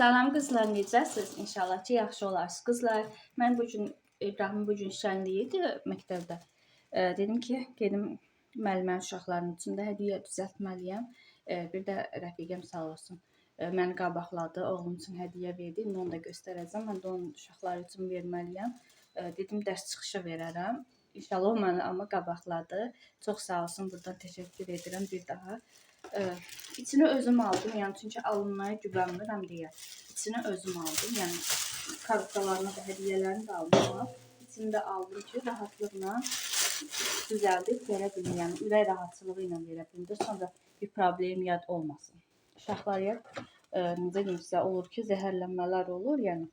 Salam qızlar, necəsiz? İnşallah ki, yaxşı olarsınız. Qızlar, mən İbrahim bu gün şənliyi idi məktəbdə. Dedim ki, gedim müəllimənin uşaqlarının içində hədiyyə düzəltməliyəm. Bir də rəfiqəm sağ olsun. Məni qabaqladı, oğlum üçün hədiyyə verdi. İndi onu da göstərəcəm. Mən də onun uşaqları üçün verməliyəm. Dedim dərs çıxışı verərəm. İnşallah o məni amma qabaqladı. Çox sağ olsun. Buradan təşəkkür edirəm bir daha. İçini özüm aldım, yəni çünki alınmaya güvənmirəm deyə. İçini özüm aldım, yəni kartkalarına da hədiyyələrini də aldım. İçini də aldım ki, rahatlıqla düzəldib verə bilim, yəni ürək rahatçılığı ilə verə bilim. Sonra bir problem yad olmasın. Uşaqlara necə deyim sizə, olur ki, zəhərlənmələr olur, yəni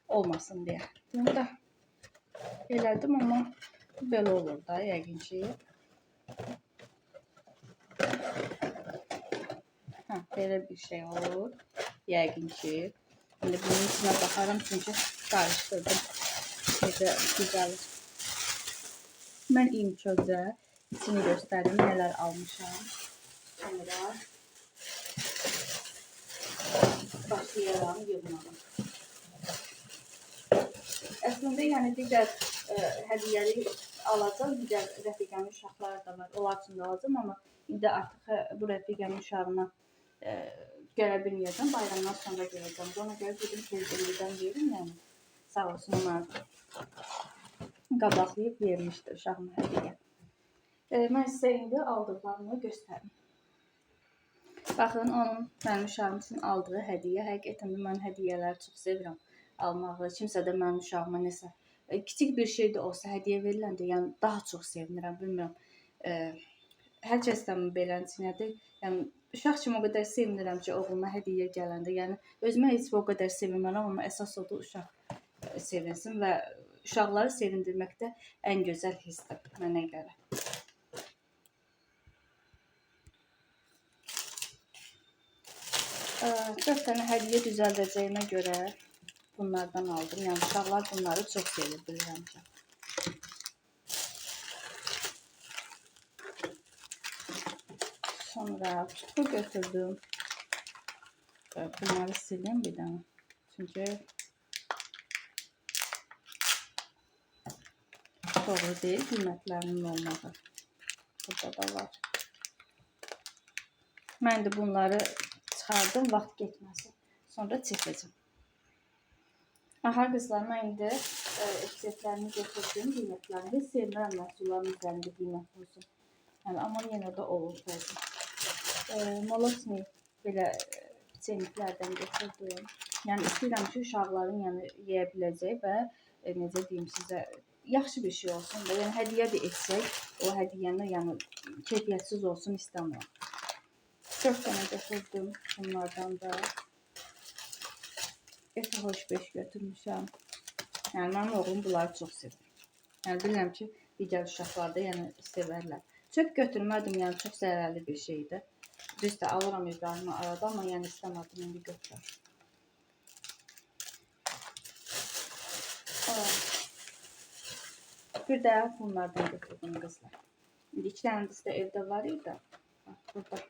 olmasın deyə. Bunu da elədim, amma belə olur da, yəqin ki. Belə bir şey olur. Yəqin ki. Şimdi bunun içine baxaram çünki qarışdırdım. Necə düzəlir. Mən ilk öncə içini göstərim, nələr almışam. Sonra başlayaram yığmağa. Əslində yəni digər hədiyyəli alacağım, digər rəfiqəmin uşaqları da var. Onlar üçün də alacağım, amma indi artıq bu rəfiqəmin uşağına gələ bilməyəcəm, bayramdan sonra gələcəm. Ona görə dedim ki, eldən verim, yəni sağ olsun onlar qabaqlayıb vermişdir uşağıma hədiyyə. Mən sizə indi aldıqlarımı göstərim. Baxın, onun mənim uşağım üçün aldığı hədiyyə. Həqiqətən də mən hədiyyələri çox sevirəm almağı. Kimsə də mənim uşağıma nəsə kiçik bir şey də olsa hədiyyə veriləndə, yəni daha çox sevinirəm, bilmirəm. Hər kəsdən beləncə, yəni uşaq kimi o qədər sevinirəm ki, oğluma hədiyyə gələndə. Yəni özümə heç o qədər sevinmirəm, amma əsas odur uşaq sevinsin və uşaqları sevindirmək də ən gözəl hissdir mənə görə. Dörd dənə hədiyyə düzəldəcəyimə görə bunlardan aldım. Yəni uşaqlar bunları çox sevir, bilirəm ki. Sonra tutku götürdüm. Bunları sildim bir dənə. Çünki doğru deyil qiymətlərinin olmağı. Burada da var. Mən də bunları çıxardım, vaxt getməsin. Sonra çəkəcəm. Aha qızlar, mən indi etiketlərini götürdüm, qiymətlərini. Heç sevmirəm məhsulların üzərində qiymət olsun. Yəni, amma yenə də olur bəzən. Molotni belə peçeniklərdən götürdüm. Yəni istəyirəm ki, uşaqların yeyə biləcək və necə deyim sizə, yaxşı bir şey olsun da. Yəni hədiyyə də etsək, o hədiyyəni keyfiyyətsiz olsun istəmirəm. 4 dənə götürdüm bunlardan da. Efe hoş 5 götürmüşəm. Yəni mənim oğlum bunları çox sevir. Yəni bilirəm ki, digər uşaqlar da sevərlər. Çöp götürmədim, yəni çox zərərli bir şeydir. Düz də alıram İbrahim'i arada, amma yəni istəmədim, indi götürəm. Bir də bunlardan götürdüm qızlar. İndi 2 dənəsi də evdə var idi. Burada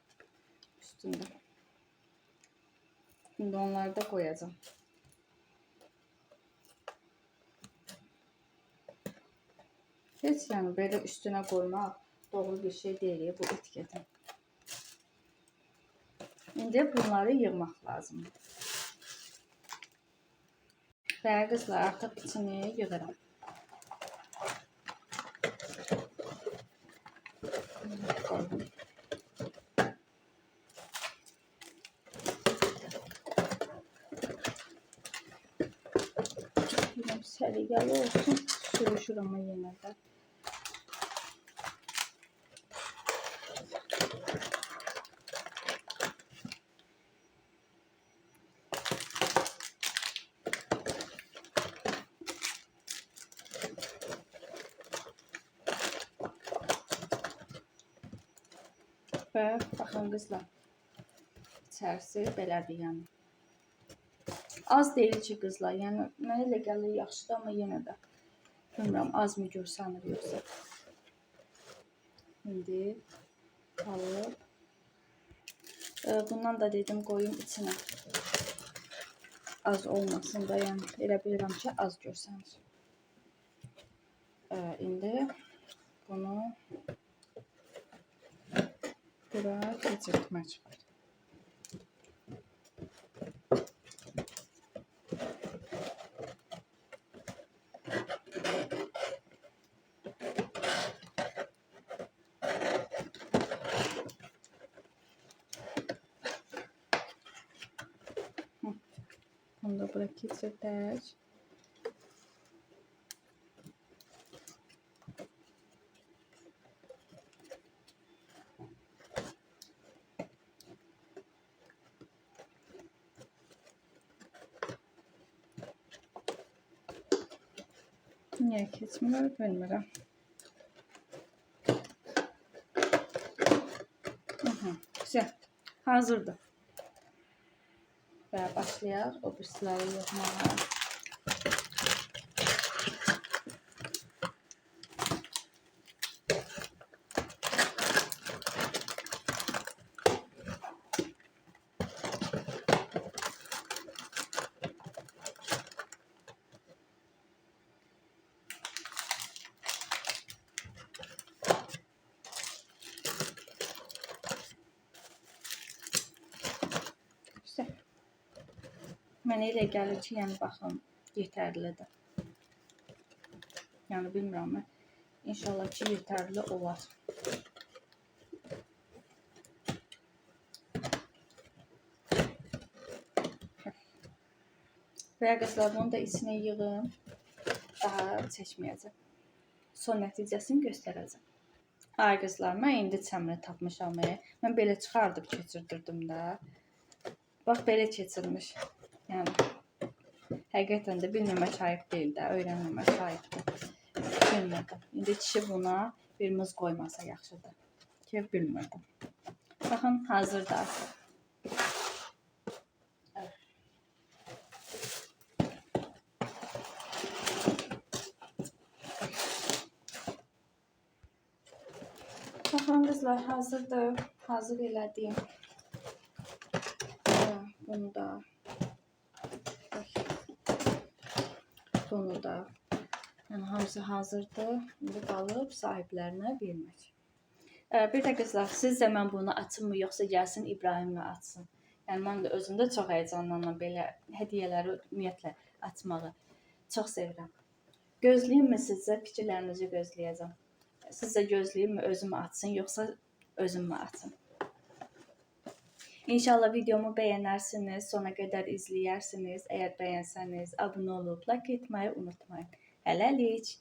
üstündə. Şimdi onları da koyacağım. Heç yəni belə üstünə qoymaq doğru bir şey deyil bu etiketin. İndi bunları yığmaq lazımdır. Və qızlar artıq içini yığıram. Səliqəli olsun, sürüşür amma yenə də. Və baxın qızlar, içərisi belədir yəni. Az deyil ki qızlar, yəni mənə elə gəlir yaxşıdır, amma yenə də bilmirəm, az mı görsənir yoxsa. İndi alıb bundan da dedim qoyum içinə. az olmasın da, yəni elə bilirəm ki, az görsənir. İndi bunu bura keçirtmək var. Bunu da bura keçirdək. Niyə keçmir, bilmirəm. Güzel, hazırdır. Və başlayaq o birisləri yığmağa. Güzel. Mənə elə gəlir ki, yəni baxın, yetərlidir. Yəni bilmirəm mən. İnşallah ki, yetərli olar. Və qızlar, bunu da içine yığım. Daha çəkməyəcəm. Son nəticəsini göstərəcəm. Ay qızlar, mən indi çəmri tapmışam. Mən belə çıxardıb keçirdirdim də. Bax, belə keçirmiş. Yəni, həqiqətən də bilməmək ayıb deyil də, öyrənməmək ayıbdır. Bilmirdim. İndi kişi buna bir muz qoymasa yaxşıdır. Ki, bilmirdim. Baxın, hazırdır artıq. Baxın qızlar, hazırdır. Hazır elədim. Bunu da. Bunu da. Yəni hamısı hazırdır. İndi qalıb sahiblərinə vermək. Bir də qızlar, sizcə mən bunu açım mı, yoxsa gəlsin İbrahim mi açsın? Yəni mən də özümdə çox həyecanlanıram belə hədiyyələri ümumiyyətlə açmağı. Çox sevirəm. Gözləyim mi sizcə? Fikirlərinizi gözləyəcəm. Sizcə gözləyim mi, özüm açsın, yoxsa özüm mü açsın? İnşallah videomu bəyənərsiniz, sona qədər izləyərsiniz. Əgər bəyənsəniz, abunə olub, like etməyi unutmayın. Hələlik.